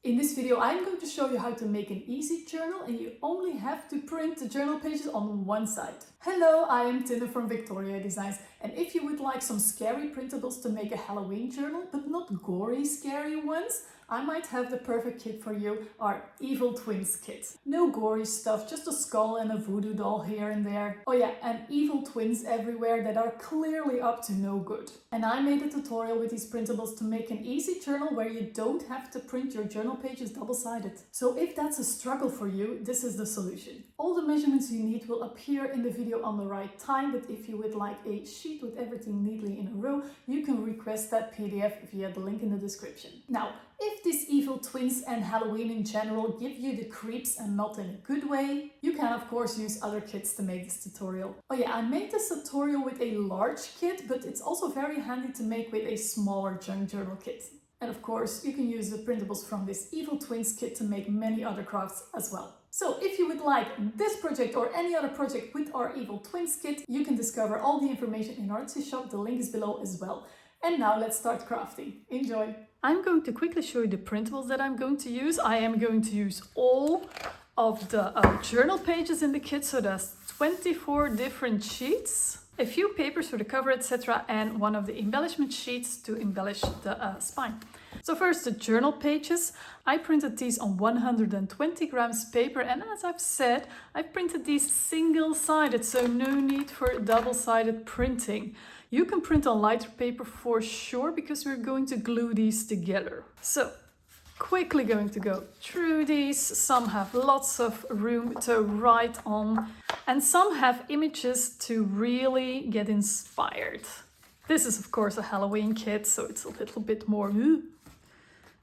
In this video, I'm going to show you how to make an easy journal, and you only have to print the journal pages on one side. Hello, I am Tinne from VectoriaDesigns, and if you would like some scary printables to make a Halloween journal, but not gory scary ones, I might have the perfect kit for you, our Evil Twins kit. No gory stuff, just a skull and a voodoo doll here and there. Oh yeah, and evil twins everywhere that are clearly up to no good. And I made a tutorial with these printables to make an easy journal where you don't have to print your journal pages double-sided. So if that's a struggle for you, this is the solution. All the measurements you need will appear in the video on the right time, but if you would like a sheet with everything neatly in a row, you can request that PDF via the link in the description. Now, if these evil twins and Halloween in general give you the creeps and not in a good way, you can of course use other kits to make this tutorial. Oh yeah, I made this tutorial with a large kit, but it's also very handy to make with a smaller junk journal kit. And of course, you can use the printables from this Evil Twins kit to make many other crafts as well. So if you would like this project or any other project with our Evil Twins kit, you can discover all the information in our Etsy shop. The link is below as well. And now let's start crafting. Enjoy! I'm going to quickly show you the printables that I'm going to use. I am going to use all of the journal pages in the kit, so there's 24 different sheets, a few papers for the cover, etc., and one of the embellishment sheets to embellish the spine. So first, the journal pages. I printed these on 120 grams paper, and as I've said, I printed these single-sided, so no need for double-sided printing. You can print on lighter paper for sure, because we're going to glue these together. So, quickly going to go through these. Some have lots of room to write on, and some have images to really get inspired. This is of course a Halloween kit, so it's a little bit more,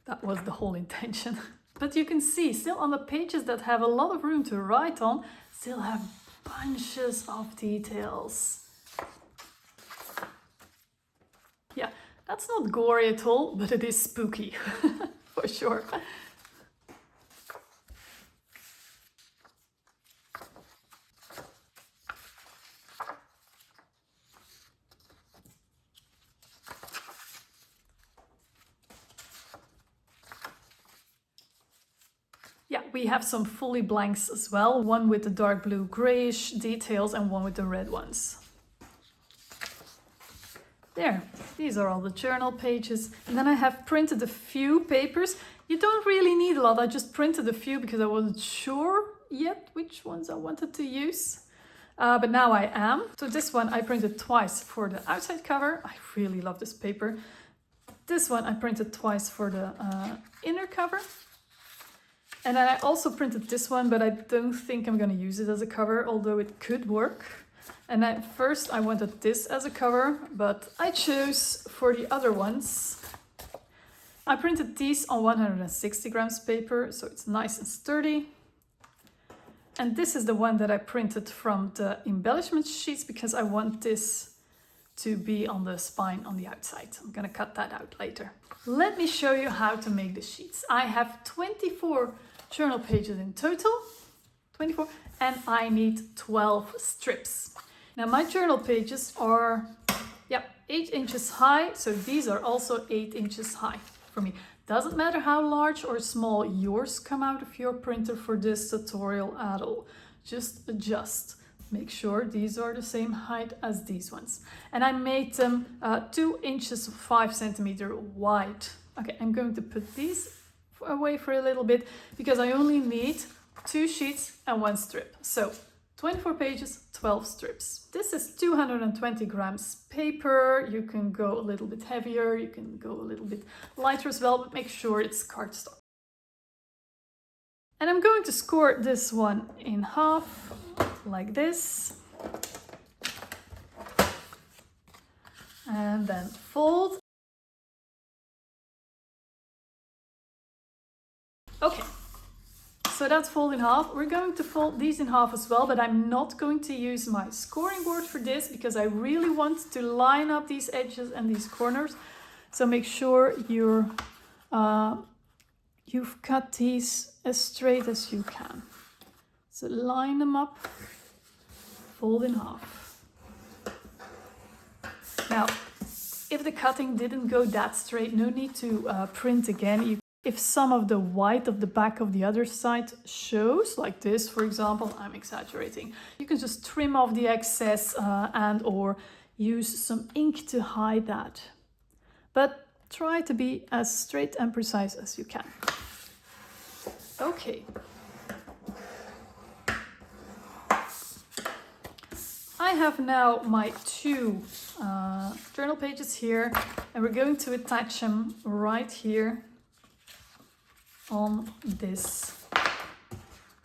that was the whole intention. But you can see, still on the pages that have a lot of room to write on, still have bunches of details. Yeah, that's not gory at all, but it is spooky, for sure. Yeah, we have some fully blanks as well, one with the dark blue grayish details and one with the red ones. There, these are all the journal pages. And then I have printed a few papers. You don't really need a lot, I just printed a few because I wasn't sure yet which ones I wanted to use. But now I am. So this one I printed twice for the outside cover. I really love this paper. This one I printed twice for the inner cover. And then I also printed this one, but I don't think I'm going to use it as a cover, although it could work. And at first I wanted this as a cover, but I chose for the other ones. I printed these on 160 grams paper, so it's nice and sturdy. And this is the one that I printed from the embellishment sheets because I want this to be on the spine on the outside. I'm gonna cut that out later. Let me show you how to make the sheets. I have 24 journal pages in total, 24, and I need 12 strips. Now my journal pages are 8 inches high, so these are also 8 inches high for me. Doesn't matter how large or small yours come out of your printer for this tutorial at all. Just adjust. Make sure these are the same height as these ones. And I made them 2 inches 5 centimeter wide. Okay, I'm going to put these away for a little bit because I only need 2 sheets and 1 strip. So 24 pages, 12 strips. This is 220 grams paper. You can go a little bit heavier, you can go a little bit lighter as well, but make sure it's cardstock. And I'm going to score this one in half, like this. And then fold. Okay. So that's fold in half. We're going to fold these in half as well, but I'm not going to use my scoring board for this because I really want to line up these edges and these corners. So make sure you've cut these as straight as you can. So line them up, fold in half. Now, if the cutting didn't go that straight, no need to print again. If some of the white of the back of the other side shows, like this, for example, I'm exaggerating, you can just trim off the excess and or use some ink to hide that. But try to be as straight and precise as you can. Okay. I have now my two journal pages here, and we're going to attach them right here on this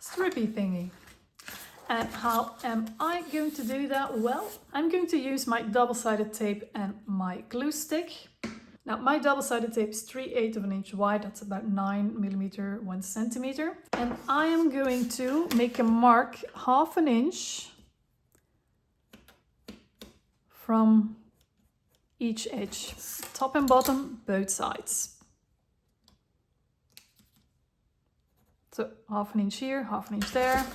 strippy thingy. And how am I going to do that? Well, I'm going to use my double-sided tape and my glue stick. Now, my double-sided tape is 3/8 of an inch wide. That's about 9 millimeter, 1 centimeter. And I am going to make a mark 1/2 inch from each edge, top and bottom, both sides. So 1/2 inch here, 1/2 inch there.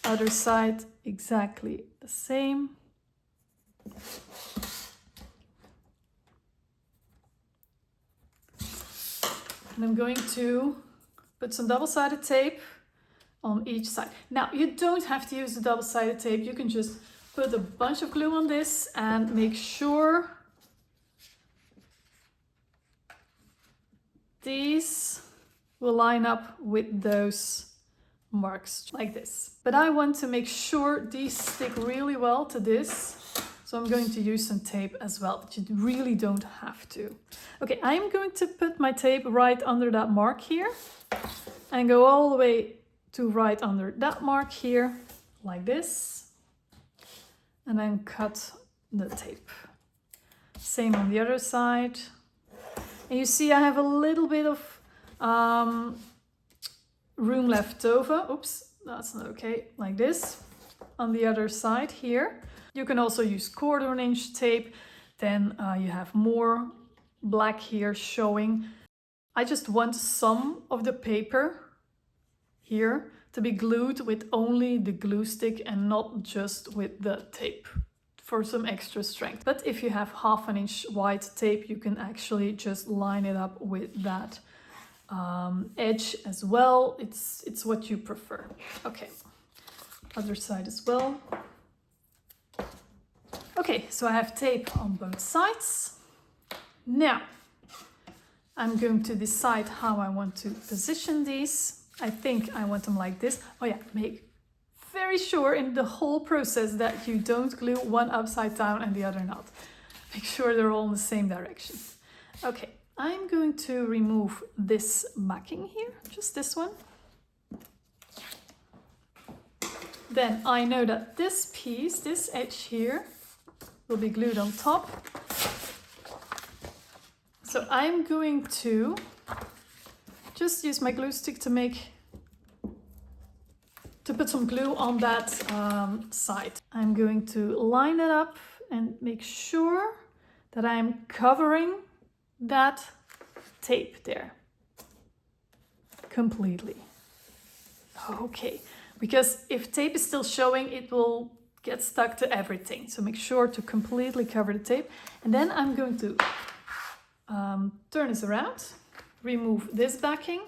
Other side, exactly the same. And I'm going to put some double-sided tape on each side. Now, you don't have to use the double-sided tape. You can just put a bunch of glue on this and make sure these will line up with those marks like this. But I want to make sure these stick really well to this. So I'm going to use some tape as well, but you really don't have to. Okay, I'm going to put my tape right under that mark here and go all the way to right under that mark here, like this. And then cut the tape. Same on the other side. And you see I have a little bit of room left over. Oops, that's not okay. Like this. On the other side here. You can also use 1/4 inch tape. Then you have more black here showing. I just want some of the paper here to be glued with only the glue stick and not just with the tape for some extra strength. But if you have 1/2 inch wide tape, you can actually just line it up with that edge as well. It's what you prefer. Okay, other side as well. Okay, so I have tape on both sides. Now, I'm going to decide how I want to position these. I think I want them like this. Oh yeah, make very sure in the whole process that you don't glue one upside down and the other not. Make sure they're all in the same direction. Okay, I'm going to remove this backing here, just this one. Then I know that this piece, this edge here, will be glued on top. So I'm going to just use my glue stick to put some glue on that side. I'm going to line it up and make sure that I'm covering that tape there completely. Okay, because if tape is still showing, it will get stuck to everything. So make sure to completely cover the tape. And then I'm going to turn this around, remove this backing.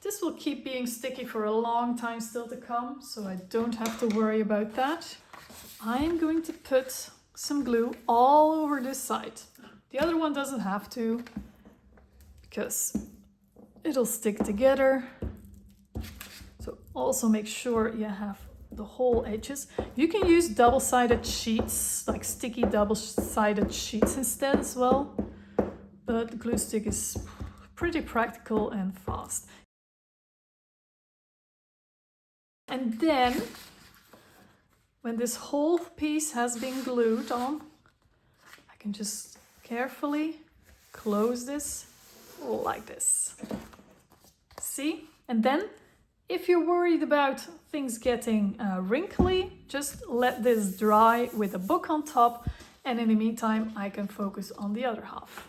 This will keep being sticky for a long time still to come, so I don't have to worry about that. I'm going to put some glue all over this side. The other one doesn't have to, because it'll stick together. So also make sure you have the whole edges. You can use double-sided sheets, like sticky double-sided sheets instead as well. But the glue stick is pretty practical and fast. And then, when this whole piece has been glued on, I can just carefully close this like this. See? And then, if you're worried about things getting wrinkly, just let this dry with a book on top, and in the meantime, I can focus on the other half.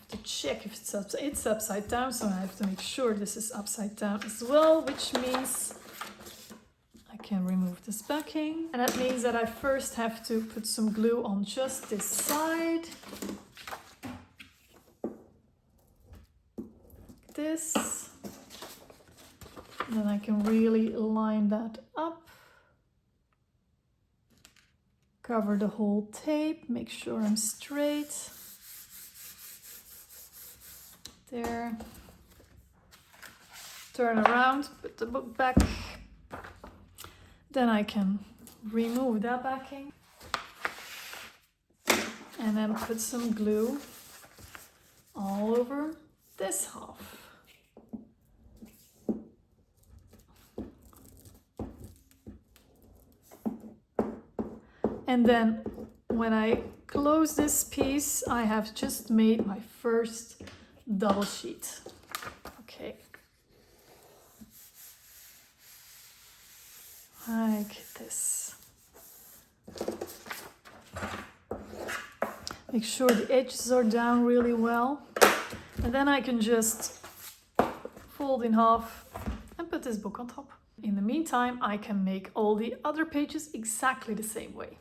To check if it's upside down, so I have to make sure this is upside down as well, which means I can remove this backing. And that means that I first have to put some glue on just this side. this. Then I can really line that up. Cover the whole tape, make sure I'm straight. There. Turn around, put the book back. Then I can remove that backing. And then put some glue all over this half. And then when I close this piece, I have just made my first double sheet. Okay. Like this. Make sure the edges are down really well. And then I can just fold in half and put this book on top. In the meantime, I can make all the other pages exactly the same way.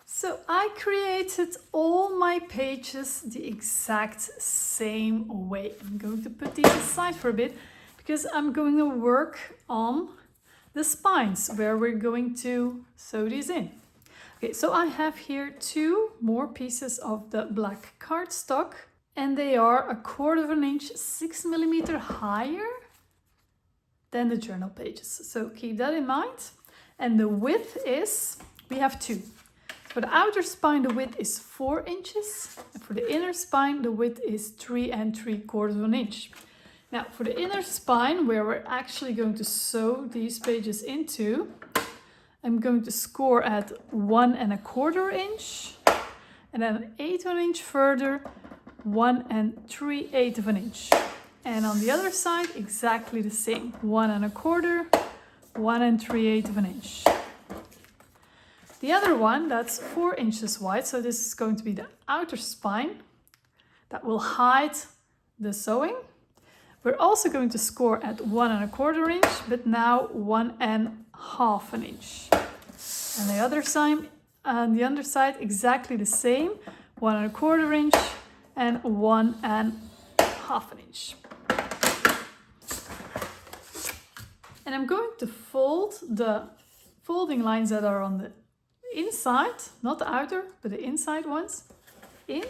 So I created all my pages the exact same way. I'm going to put these aside for a bit because I'm going to work on the spines where we're going to sew these in. Okay, so I have here 2 more pieces of the black cardstock and they are 1/4 inch 6 mm higher than the journal pages. So keep that in mind. And the width is, we have 2. For the outer spine, the width is 4 inches. And for the inner spine, the width is 3 3/4 inch. Now, for the inner spine, where we're actually going to sew these pages into, I'm going to score at 1 1/4 inch. And then 1/8 inch further, 1 3/8 inch. And on the other side, exactly the same. 1 1/4, 1 3/8 inch. The other one, that's 4 inches wide, so this is going to be the outer spine that will hide the sewing. We're also going to score at 1 1/4 inch, but now 1 1/2 inch. And the other side, exactly the same, 1 1/4 inch and 1 1/2 inch. And I'm going to fold the folding lines that are on the inside, not the outer, but the inside ones, in.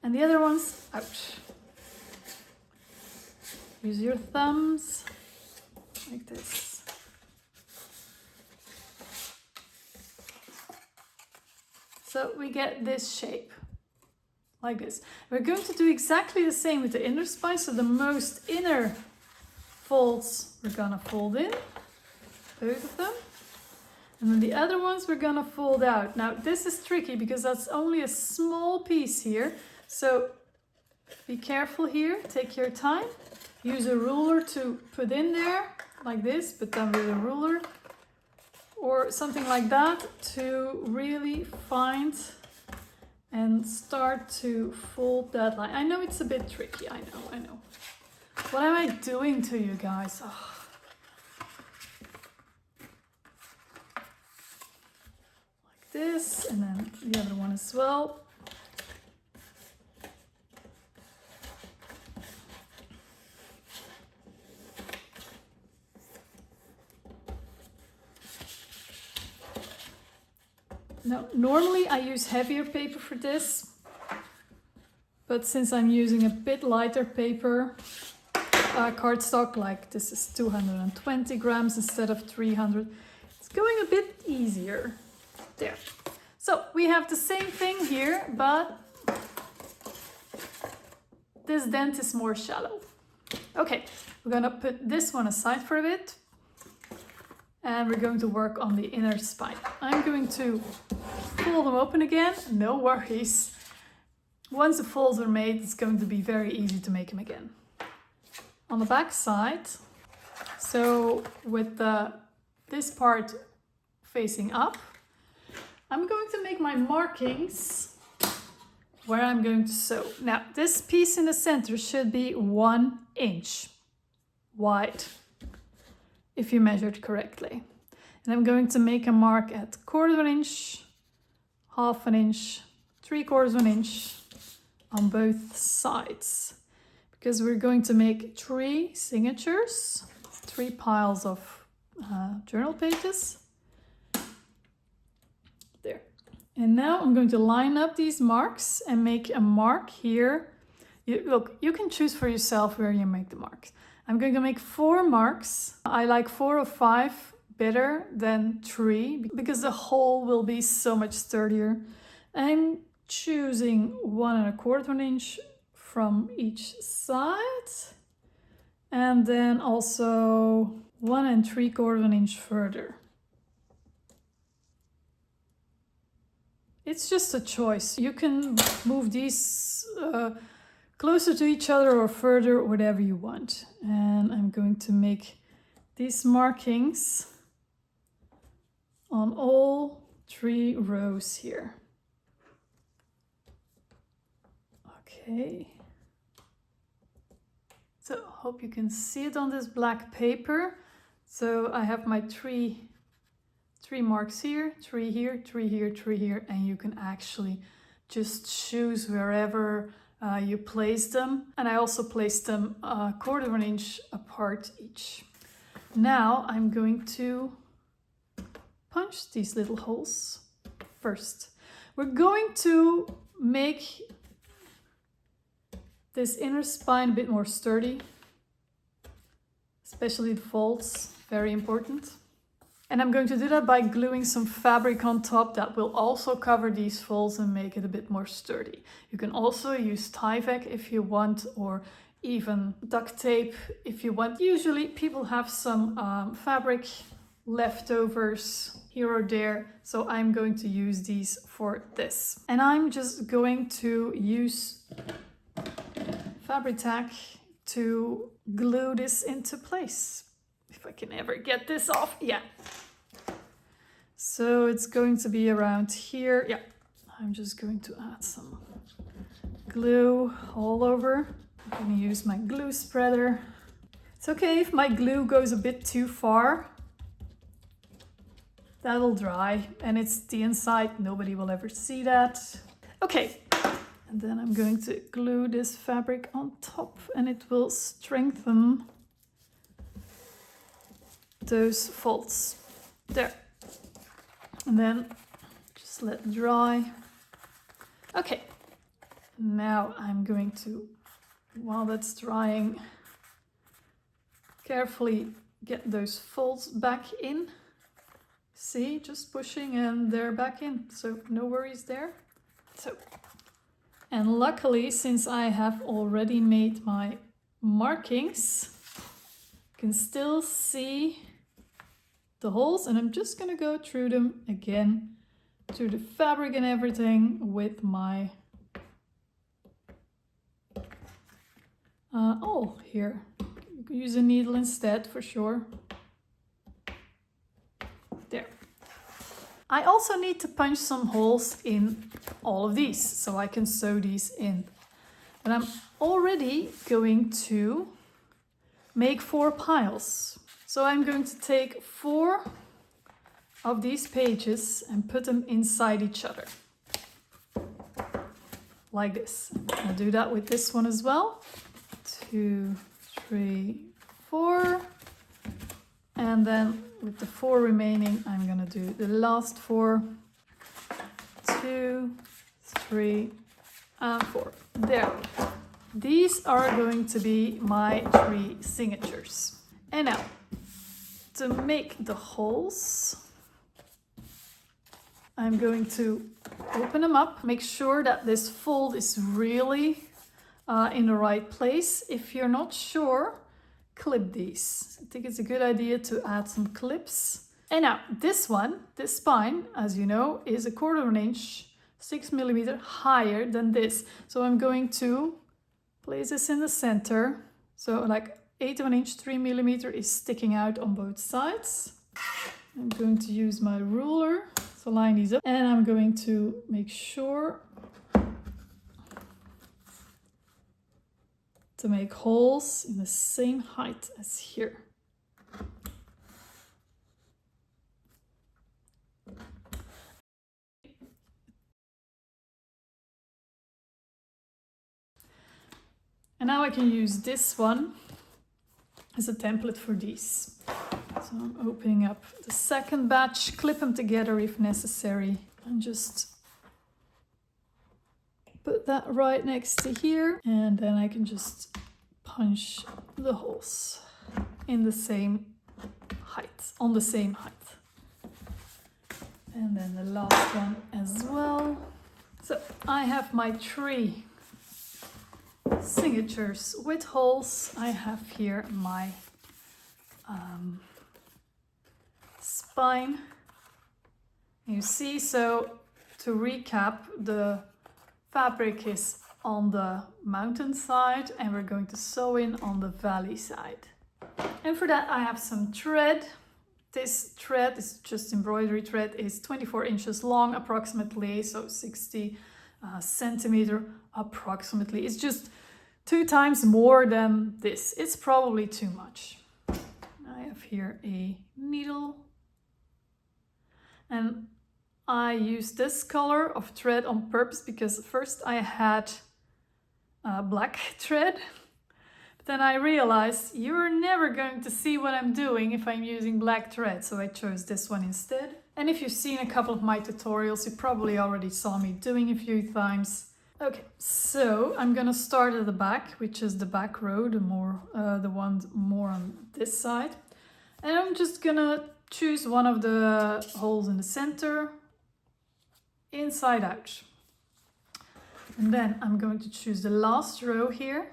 And the other ones out. Use your thumbs, like this. So we get this shape, like this. We're going to do exactly the same with the inner spine, so the most inner folds we're gonna fold in, both of them. And then the other ones we're gonna fold out. Now this is tricky because that's only a small piece here. So be careful here, take your time. Use a ruler to put in there, like this, but then with a ruler or something like that to really find and start to fold that line. I know it's a bit tricky, I know. What am I doing to you guys? Oh. Like this, and then the other one as well. Now, normally I use heavier paper for this, but since I'm using a bit lighter paper, cardstock, like this is 220 grams instead of 300, it's going a bit easier. There. So we have the same thing here, but this dent is more shallow. Okay, we're gonna put this one aside for a bit. And we're going to work on the inner spine. I'm going to fold them open again, no worries. Once the folds are made, it's going to be very easy to make them again. On the back side, so with this part facing up, I'm going to make my markings where I'm going to sew. Now, this piece in the center should be 1 inch wide, if you measured correctly. And I'm going to make a mark at 1/4 inch, 1/2 inch, 3/4 inch, on both sides, because we're going to make 3 signatures, 3 piles of journal pages. There. And now I'm going to line up these marks and make a mark here. Look, you can choose for yourself where you make the marks. I'm going to make 4 marks. I like 4 or 5 better than 3 because the whole will be so much sturdier. I'm choosing 1 1/4 inch from each side, and then also 1 3/4 inch further. It's just a choice. You can move these closer to each other or further, whatever you want. And I'm going to make these markings on all 3 rows here. Okay. So hope you can see it on this black paper. So I have my 3 marks here, 3 here, 3 here, 3 here, and you can actually just choose wherever you place them. And I also placed them 1/4 inch apart each. Now I'm going to punch these little holes first. We're going to make this inner spine a bit more sturdy, especially the folds, very important. And I'm going to do that by gluing some fabric on top that will also cover these folds and make it a bit more sturdy. You can also use Tyvek if you want, or even duct tape if you want. Usually people have some fabric leftovers here or there, so I'm going to use these for this. And I'm just going to use fabric tack to glue this into place. If I can ever get this off, yeah. So it's going to be around here. Yeah, I'm just going to add some glue all over. I'm going to use my glue spreader. It's okay if my glue goes a bit too far. That'll dry, and it's the inside. Nobody will ever see that. Okay, and then I'm going to glue this fabric on top, and it will strengthen those folds. There. And then just let it dry. Okay, now I'm going to, while that's drying, carefully get those folds back in. See, just pushing and they're back in, so no worries there. So, and luckily, since I have already made my markings, you can still see the holes, and I'm just gonna go through them again, through the fabric and everything with my awl here. You can use a needle instead for sure. There. I also need to punch some holes in all of these so I can sew these in. But I'm already going to make 4 piles. So I'm going to take 4 of these pages and put them inside each other. Like this. I'll do that with this one as well. 2, 3, 4. And then with the 4 remaining, I'm gonna do the last 4. 2, 3, and 4. There. These are going to be my 3 signatures. And now, to make the holes, I'm going to open them up. Make sure that this fold is really in the right place. If you're not sure, clip these. I think it's a good idea to add some clips. And now this one, this spine, as you know, is 1/4 inch, 6 millimeter higher than this. So I'm going to place this in the center. So like 1/8 inch, 3 millimeter is sticking out on both sides. I'm going to use my ruler to line these up, and I'm going to make sure to make holes in the same height as here. And now I can use this one as a template for these. So I'm opening up the second batch, clip them together if necessary, and just put that right next to here. And then I can just punch the holes in the same height, on the same height. And then the last one as well. So I have my 3 signatures with holes. I have here my spine. You see, so to recap, the fabric is on the mountain side and we're going to sew in on the valley side. And for that I have some thread. This thread is just embroidery thread, is 24 inches long approximately, so 60 centimeter approximately. It's just 2 times more than this. It's probably too much. I have here a needle and I use this color of thread on purpose because first I had black thread, but then I realized you're never going to see what I'm doing if I'm using black thread, so I chose this one instead. And if you've seen a couple of my tutorials, you probably already saw me doing a few times. Okay, so I'm gonna start at the back, which is the back row, the one more on this side. And I'm just gonna choose one of the holes in the center, inside out. And then I'm going to choose the last row here.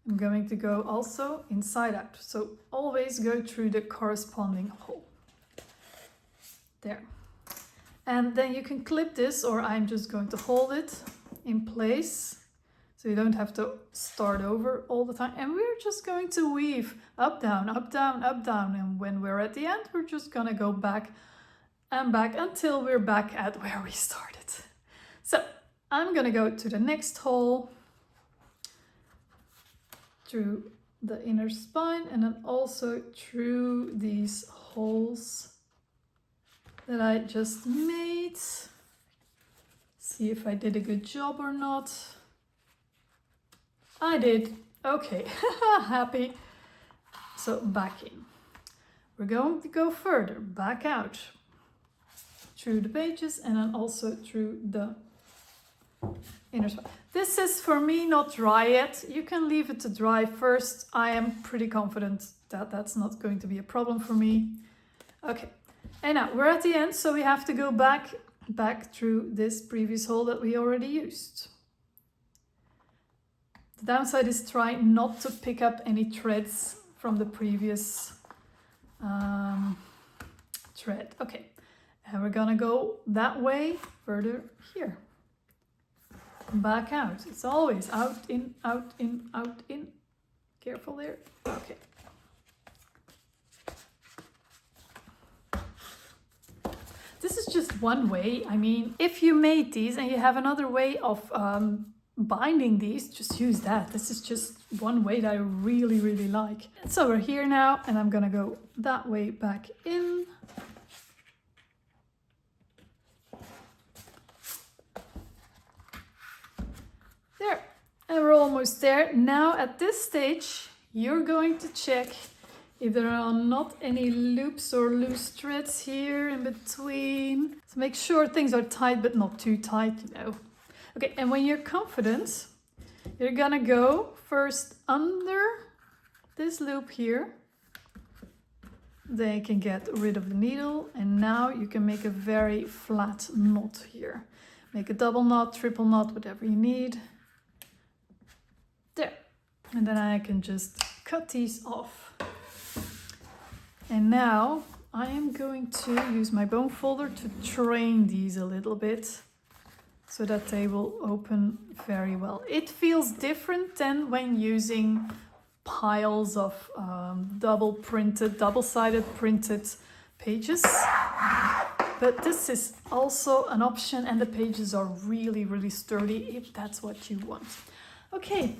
I'm going to go also inside out. So always go through the corresponding hole. There. And then you can clip this, or I'm just going to hold it in place so you don't have to start over all the time. And we're just going to weave up, down, up, down, up, down. And when we're at the end, we're just gonna go back and back until we're back at where we started. So I'm gonna go to the next hole through the inner spine and then also through these holes that I just made. See if I did a good job or not. I did. Okay, happy. So back in. We're going to go further, back out through the pages and then also through the inner spine. This is for me not dry yet. You can leave it to dry first. I am pretty confident that that's not going to be a problem for me. Okay. And now we're at the end, so we have to go back through this previous hole that we already used. The downside is try not to pick up any threads from the previous thread. Okay, and we're gonna go that way further here. Back out. It's always out, in, out, in, out, in. Careful there. Okay. This is just one way. I mean, if you made these and you have another way of binding these, just use that. This is just one way that I really, really like. So we're here now and I'm gonna go that way back in. There, and we're almost there. Now at this stage, you're going to check if there are not any loops or loose threads here in between. So make sure things are tight, but not too tight, you know. Okay, and when you're confident, you're gonna go first under this loop here. Then you can get rid of the needle, and now you can make a very flat knot here. Make a double knot, triple knot, whatever you need. There. And then I can just cut these off. And now I am going to use my bone folder to train these a little bit so that they will open very well. It feels different than when using piles of double-sided printed pages. But this is also an option and the pages are really, really sturdy if that's what you want. Okay.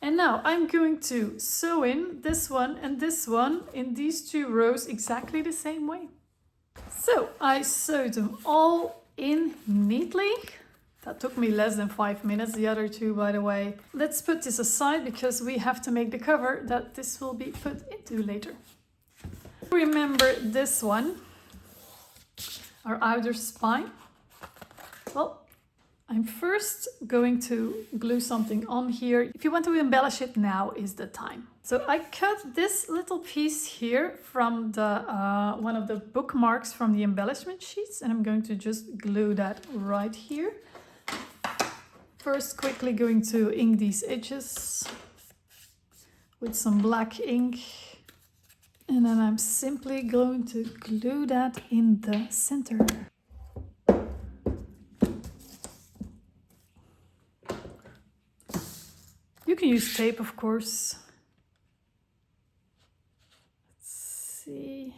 And now I'm going to sew in this one and this one in these 2 rows exactly the same way. So I sewed them all in neatly. That took me less than 5 minutes, the other two, by the way. Let's put this aside because we have to make the cover that this will be put into later. Remember this one, our outer spine. Well, I'm first going to glue something on here. If you want to embellish it, now is the time. So I cut this little piece here from the one of the bookmarks from the embellishment sheets, and I'm going to just glue that right here. First, quickly going to ink these edges with some black ink. And then I'm simply going to glue that in the center. You can use tape, of course. Let's see.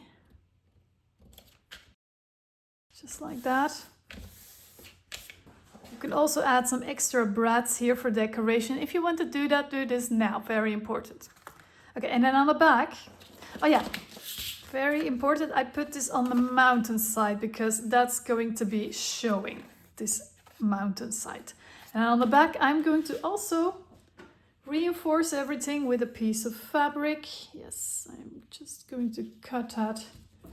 Just like that. You can also add some extra brads here for decoration. If you want to do that, do this now. Very important. Okay, and then on the back, oh yeah, very important, I put this on the mountain side because that's going to be showing this mountain side. And on the back, I'm going to also reinforce everything with a piece of fabric. Yes, I'm just going to cut that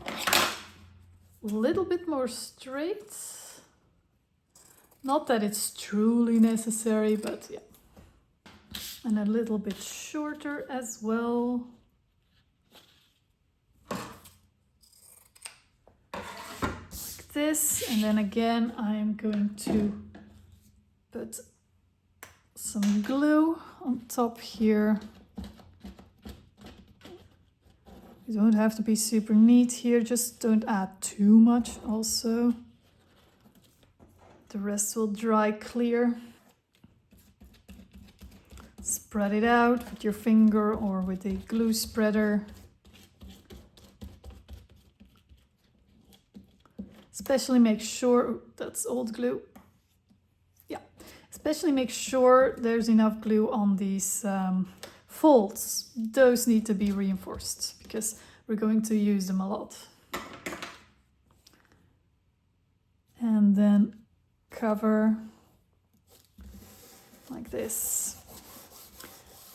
a little bit more straight. Not that it's truly necessary, but yeah. And a little bit shorter as well. Like this. And then again, I'm going to put some glue on top here. You don't have to be super neat here, just don't add too much also. The rest will dry clear. Spread it out with your finger or with a glue spreader. Especially make sure, that's old glue. Yeah, especially make sure there's enough glue on these folds. Those need to be reinforced because we're going to use them a lot. And then cover like this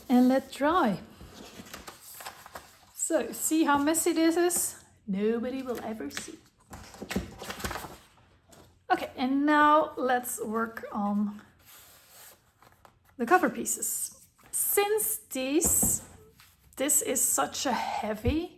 and let dry. So see how messy this is? Nobody will ever see. Okay, and now let's work on the cover pieces. Since this is such a heavy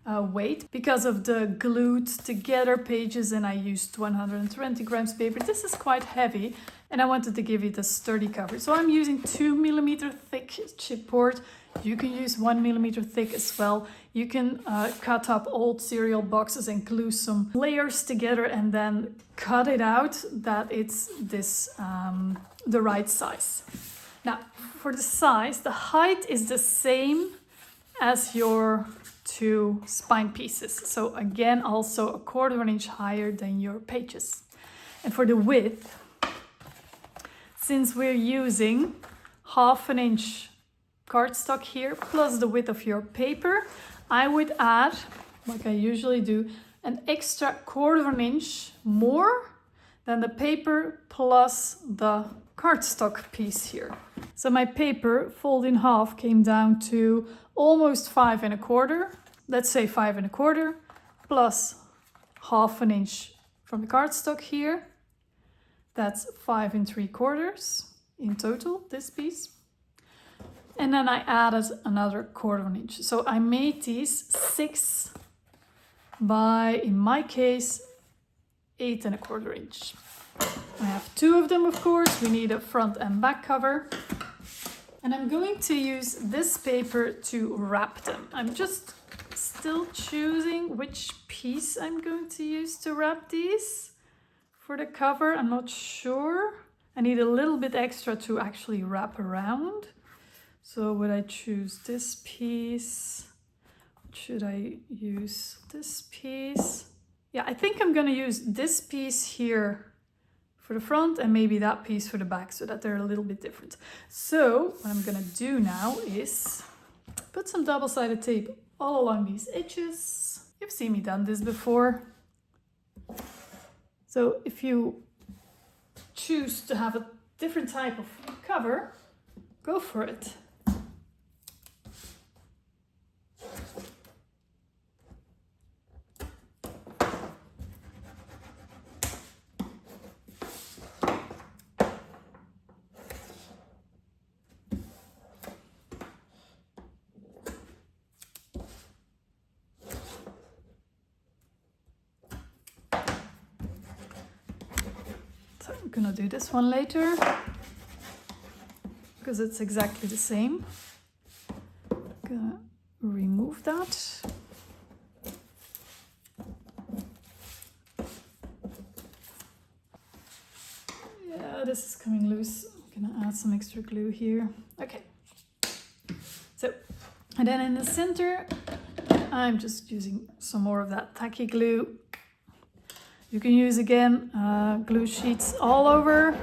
weight because of the glued together pages, and I used 120 grams paper. This is quite heavy and I wanted to give it a sturdy cover. So I'm using 2mm thick chipboard. You can use 1mm thick as well. You can cut up old cereal boxes and glue some layers together and then cut it out that it's this the right size. Now for the size, the height is the same as your two spine pieces. So again, also a 1/4 inch higher than your pages. And for the width, since we're using 1/2 inch cardstock here plus the width of your paper, I would add, like I usually do, an extra 1/4 inch more than the paper plus the cardstock piece here. So my paper folded in half came down to almost 5 1/4. Let's say 5 1/4 plus 1/2 inch from the cardstock here. That's 5 3/4 in total, this piece. And then I added another 1/4 inch. So I made these 6 by, in my case, 8 1/4 inch. I have 2 of them, of course. We need a front and back cover. And I'm going to use this paper to wrap them. I'm just still choosing which piece I'm going to use to wrap these for the cover. I'm not sure. I need a little bit extra to actually wrap around. So would I choose this piece? Should I use this piece? Yeah, I think I'm going to use this piece here for the front and maybe that piece for the back so that they're a little bit different. So what I'm going to do now is put some double-sided tape all along these edges. You've seen me done this before. So if you choose to have a different type of cover, go for it. I'm gonna do this one later because it's exactly the same. Gonna remove that. Yeah, this is coming loose. I'm gonna add some extra glue here. Okay. So, and then in the center, I'm just using some more of that tacky glue. You can use again glue sheets all over,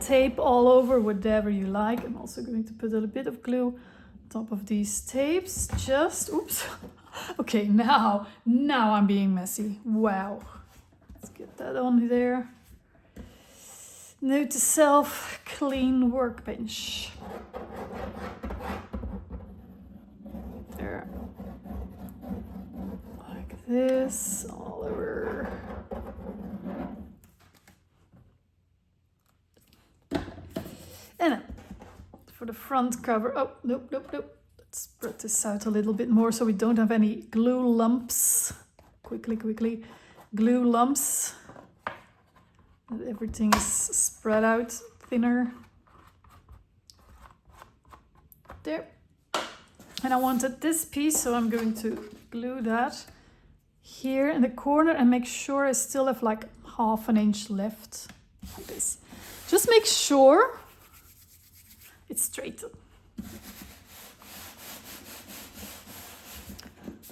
tape all over, whatever you like. I'm also going to put a little bit of glue on top of these tapes. Just, oops. Okay, now I'm being messy. Wow. Let's get that on there. Note to self, clean workbench. There. This all over. And then for the front cover, oh, nope. Let's spread this out a little bit more so we don't have any glue lumps. Quickly. Glue lumps. That everything is spread out thinner. There. And I wanted this piece, so I'm going to glue that here in the corner and make sure I still have like 1/2 inch left, like this. Just make sure it's straight.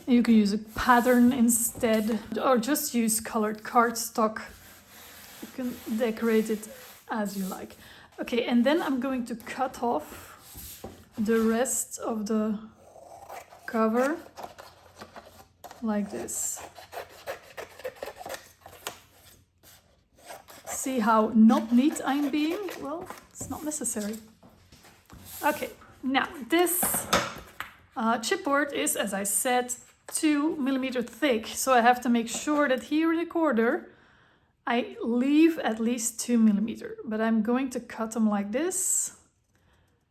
You can use a pattern instead, or just use colored cardstock. You can decorate it as you like. Okay, and then I'm going to cut off the rest of the cover like this. See how not neat I'm being? Well, it's not necessary. Okay, now this chipboard is, as I said, 2 millimeter thick, so I have to make sure that here in the corner I leave at least 2 millimeter, but I'm going to cut them like this.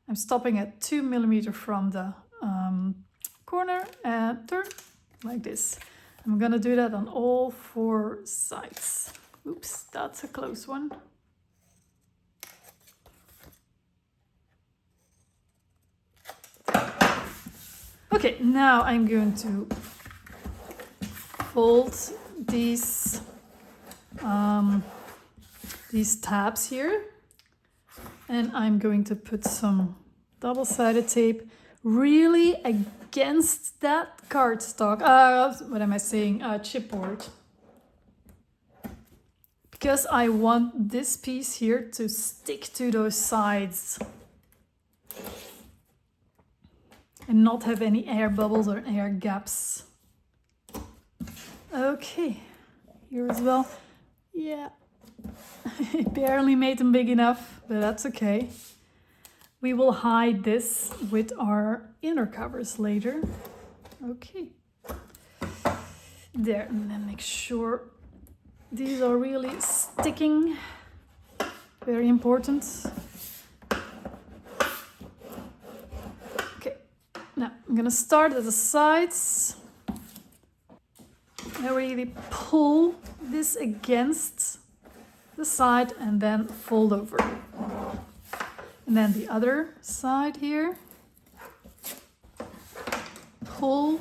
I'm stopping at 2 millimeter from the corner and turn like this. I'm gonna do that on all 4 sides. Oops, that's a close one. Okay, now I'm going to fold these tabs here, and I'm going to put some double-sided tape really against that cardstock. What am I saying? Chipboard. Because I want this piece here to stick to those sides and not have any air bubbles or air gaps. Okay, here as well. Yeah, I barely made them big enough, but that's okay. We will hide this with our inner covers later. Okay. There, and then make sure these are really sticking. Very important. Okay, now I'm gonna start at the sides. I really pull this against the side and then fold over. And then the other side here. Pull,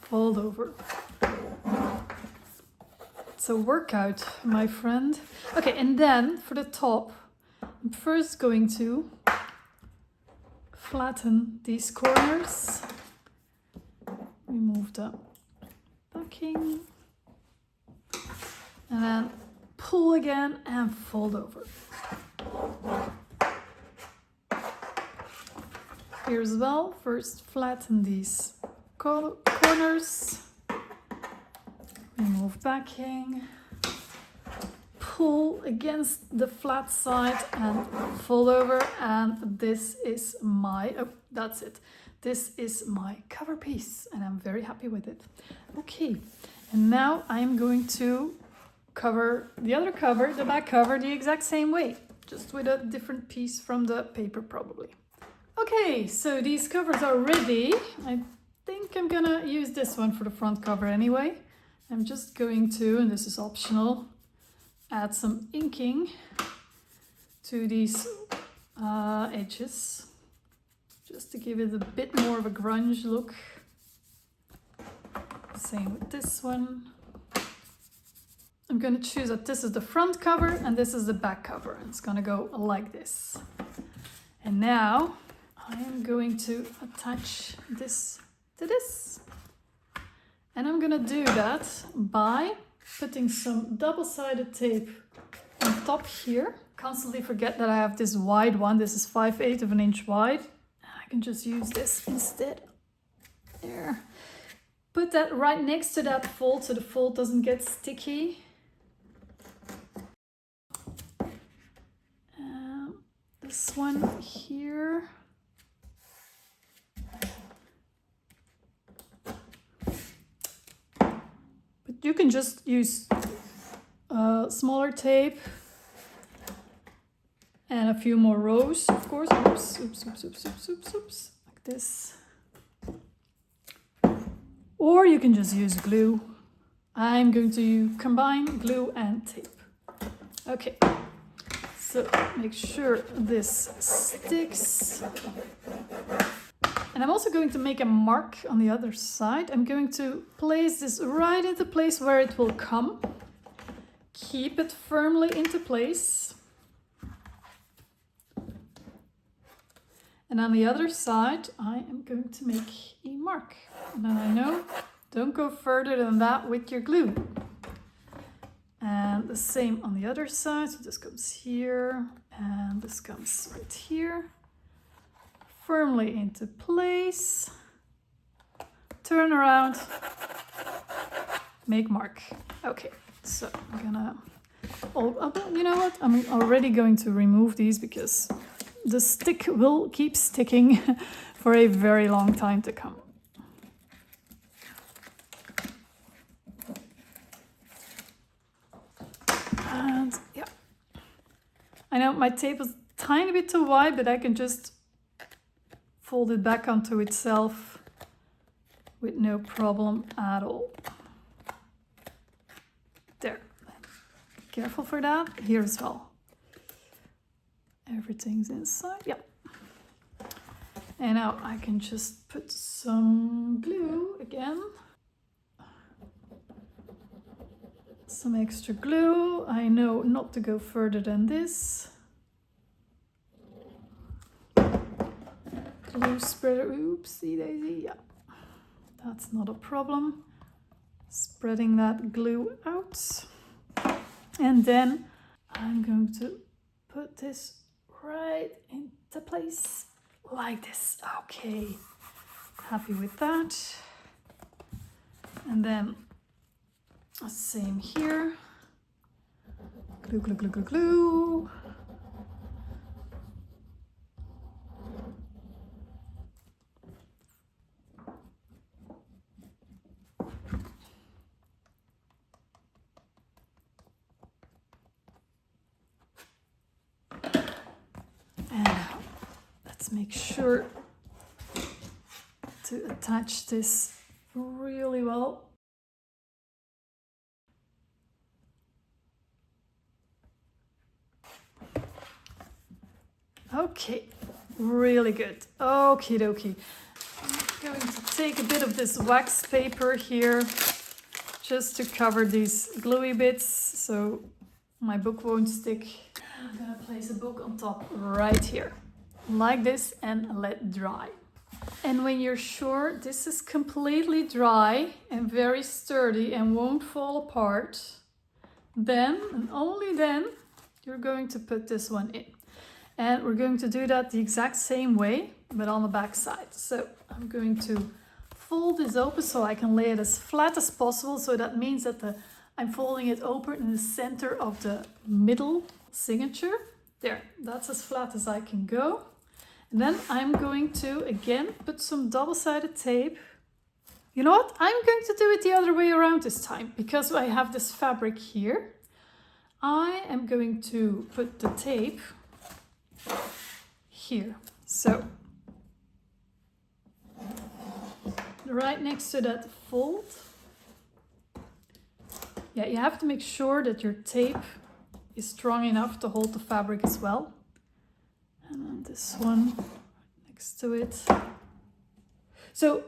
fold over. It's a workout, my friend. Okay, and then for the top, I'm first going to flatten these corners. Remove the backing. And then pull again and fold over. Here as well, first flatten these corners. Remove backing. pull against the flat side and fold over, and this is my, oh, that's it. This is my cover piece and I'm very happy with it. Okay, and now I'm going to cover the other cover, the back cover, the exact same way, just with a different piece from the paper probably. Okay, so these covers are ready. I think I'm gonna use this one for the front cover anyway. I'm just going to, and this is optional, add some inking to these edges, just to give it a bit more of a grunge look. Same with this one. I'm going to choose that this is the front cover and this is the back cover. It's going to go like this. And now I am going to attach this to this. And I'm going to do that by putting some double-sided tape on top here. Constantly forget that I have this wide one. This is 5/8 of an inch wide. I can just use this instead. There. Put that right next to that fold so the fold doesn't get sticky. This one here. But you can just use smaller tape and a few more rows, of course. Oops, oops, oops, oops, oops, oops, oops, like this. Or you can just use glue. I'm going to combine glue and tape. Okay, so make sure this sticks. And I'm also going to make a mark on the other side. I'm going to place this right into place where it will come. Keep it firmly into place. And on the other side, I am going to make a mark. And then I know, don't go further than that with your glue. And the same on the other side. So this comes here and this comes right here. Firmly into place. Turn around. Make mark. Okay, so I'm gonna, you know what? I'm already going to remove these because the stick will keep sticking for a very long time to come. And yeah, I know my tape is a tiny bit too wide, but I can just fold it back onto itself with no problem at all. There. Careful for that. Here as well. Everything's inside. Yeah. And now I can just put some glue again. Some extra glue. I know not to go further than this. Glue spreader. Oopsie daisy. Yeah. That's not a problem. Spreading that glue out. And then I'm going to put this right into place like this. Okay, happy with that. And then same here. Glue, glue, glue, glue, glue. Make sure to attach this really well. Okay, really good. Okie dokie. I'm going to take a bit of this wax paper here just to cover these gluey bits so my book won't stick. I'm gonna place a book on top right here. Like this and let dry. And when you're sure this is completely dry and very sturdy and won't fall apart, then and only then you're going to put this one in. And we're going to do that the exact same way but on the back side. So I'm going to fold this open so I can lay it as flat as possible, so that means that the I'm folding it open in the center of the middle signature. There, that's as flat as I can go. And then I'm going to, again, put some double-sided tape. You know what? I'm going to do it the other way around this time, because I have this fabric here. I am going to put the tape here. So, right next to that fold. Yeah, you have to make sure that your tape is strong enough to hold the fabric as well. And then this one next to it. So,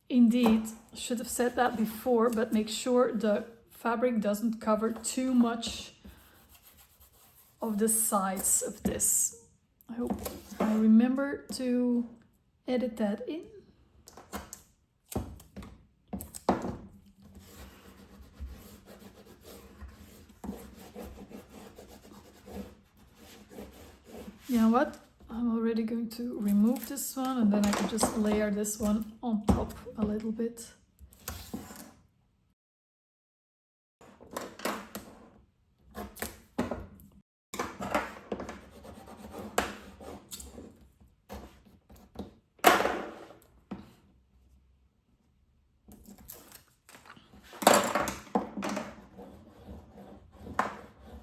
indeed, I should have said that before, but make sure the fabric doesn't cover too much of the sides of this. I hope I remember to edit that in. You know what? I'm already going to remove this one, and then I can just layer this one on top a little bit.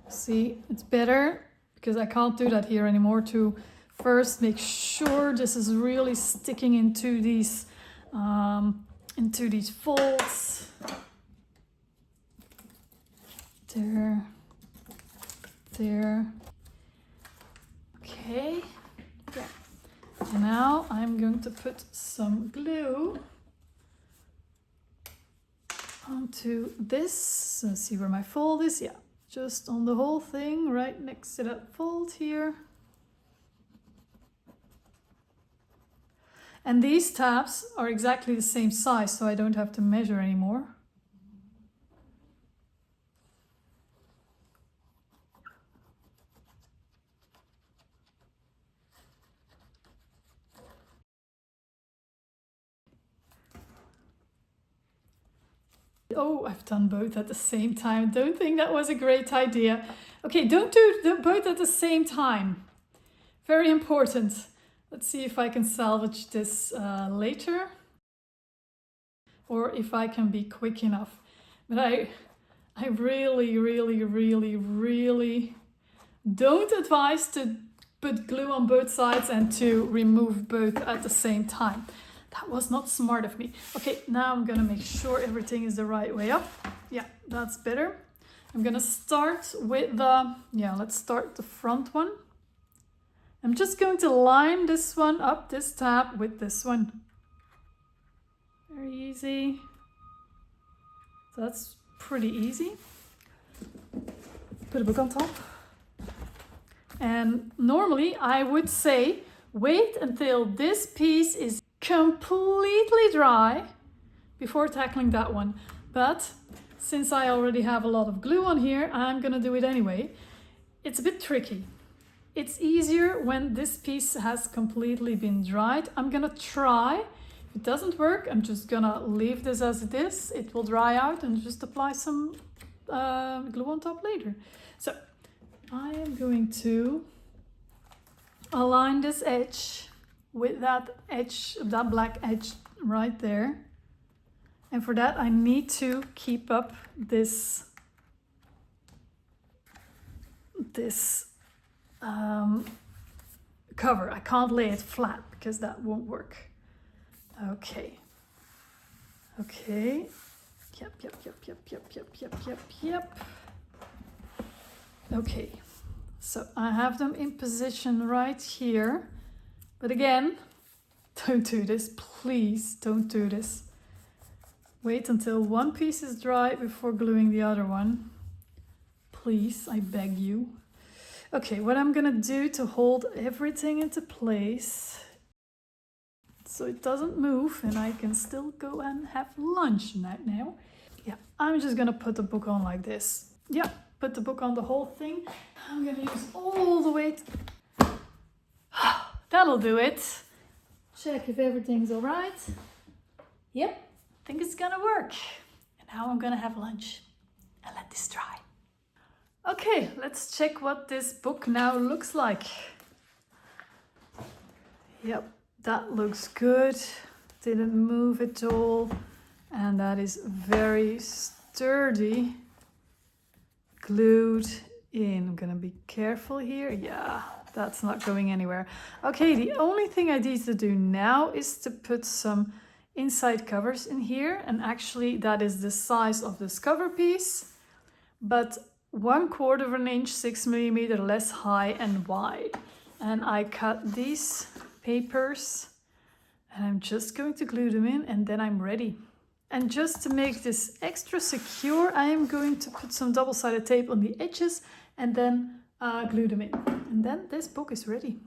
See, it's better, because I can't do that here anymore, to first make sure this is really sticking into these folds. There, there. Okay. Yeah. And now I'm going to put some glue onto this. Let's see where my fold is. Yeah, just on the whole thing, right next to that fold here. And these tabs are exactly the same size, so I don't have to measure anymore. Oh, I've done both at the same time. Don't think that was a great idea. Okay, don't do both at the same time. Very important. Let's see if I can salvage this later, or if I can be quick enough. But I really don't advise to put glue on both sides and to remove both at the same time. That was not smart of me. Okay, now I'm gonna make sure everything is the right way up. Yeah, that's better. I'm gonna start with the, let's start the front one. I'm just going to line this one up, this tab, with this one. Very easy. So that's pretty easy. Put a book on top. And normally I would say, wait until this piece is completely dry before tackling that one. But since I already have a lot of glue on here, I'm gonna do it anyway. It's a bit tricky. It's easier when this piece has completely been dried. I'm gonna try. If it doesn't work, I'm just gonna leave this as it is. It will dry out and just apply some glue on top later. So I am going to align this edge with that edge, that black edge right there. And for that, I need to keep up this cover. I can't lay it flat because that won't work. Okay. Okay. Yep. Okay. So I have them in position right here. But again, don't do this. Please don't do this. Wait until one piece is dry before gluing the other one. Please, I beg you. Okay, what I'm gonna do to hold everything into place so it doesn't move and I can still go and have lunch now. Yeah, I'm just gonna put the book on like this. Yeah, put the book on the whole thing. I'm gonna use all the weight. That'll do it. Check if everything's all right. Yep, I think it's gonna work. And now I'm gonna have lunch. And let this dry. Okay, let's check what this book now looks like. Yep, that looks good. Didn't move at all. And that is very sturdy. Glued in. I'm gonna be careful here. Yeah, that's not going anywhere. Okay, the only thing I need to do now is to put some inside covers in here. And actually that is the size of this cover piece, but 1/4 of an inch, 6 millimeter less high and wide. And I cut these papers and I'm just going to glue them in and then I'm ready. And just to make this extra secure, I am going to put some double-sided tape on the edges and then glue them in. And then this book is ready.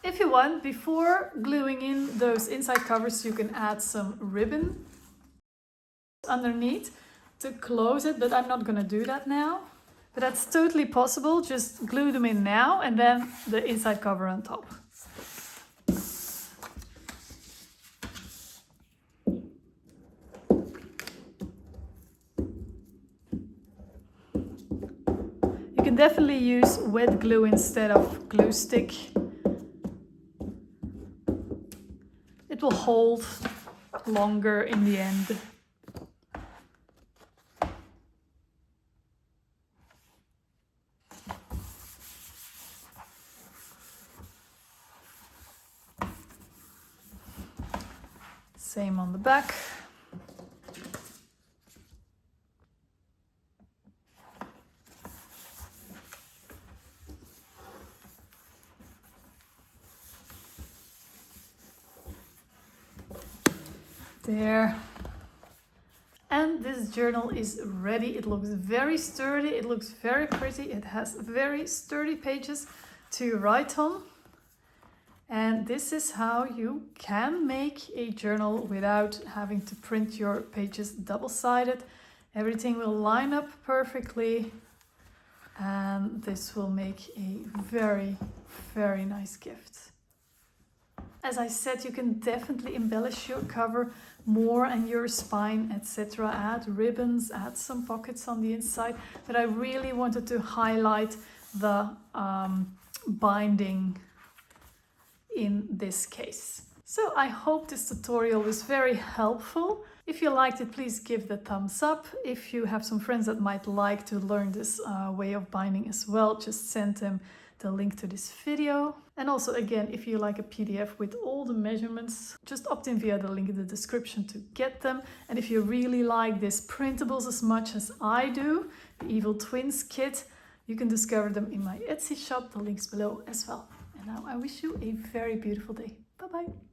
If you want, before gluing in those inside covers, you can add some ribbon underneath to close it, but I'm not going to do that now. But that's totally possible. Just glue them in now and then the inside cover on top. You can definitely use wet glue instead of glue stick. It will hold longer in the end. Same on the back. There. And this journal is ready. It looks very sturdy. It looks very pretty. It has very sturdy pages to write on. And this is how you can make a journal without having to print your pages double-sided. Everything will line up perfectly. And this will make a very, very nice gift. As I said, you can definitely embellish your cover more and your spine, etc. Add ribbons, add some pockets on the inside. But I really wanted to highlight the binding in this case. So I hope this tutorial was very helpful. If you liked it, please give the thumbs up. If you have some friends that might like to learn this way of binding as well, just send them the link to this video. And also, again, if you like a PDF with all the measurements, just opt in via the link in the description to get them. And if you really like these printables as much as I do, the Evil Twins kit, you can discover them in my Etsy shop. The link's below as well. And now I wish you a very beautiful day. Bye-bye.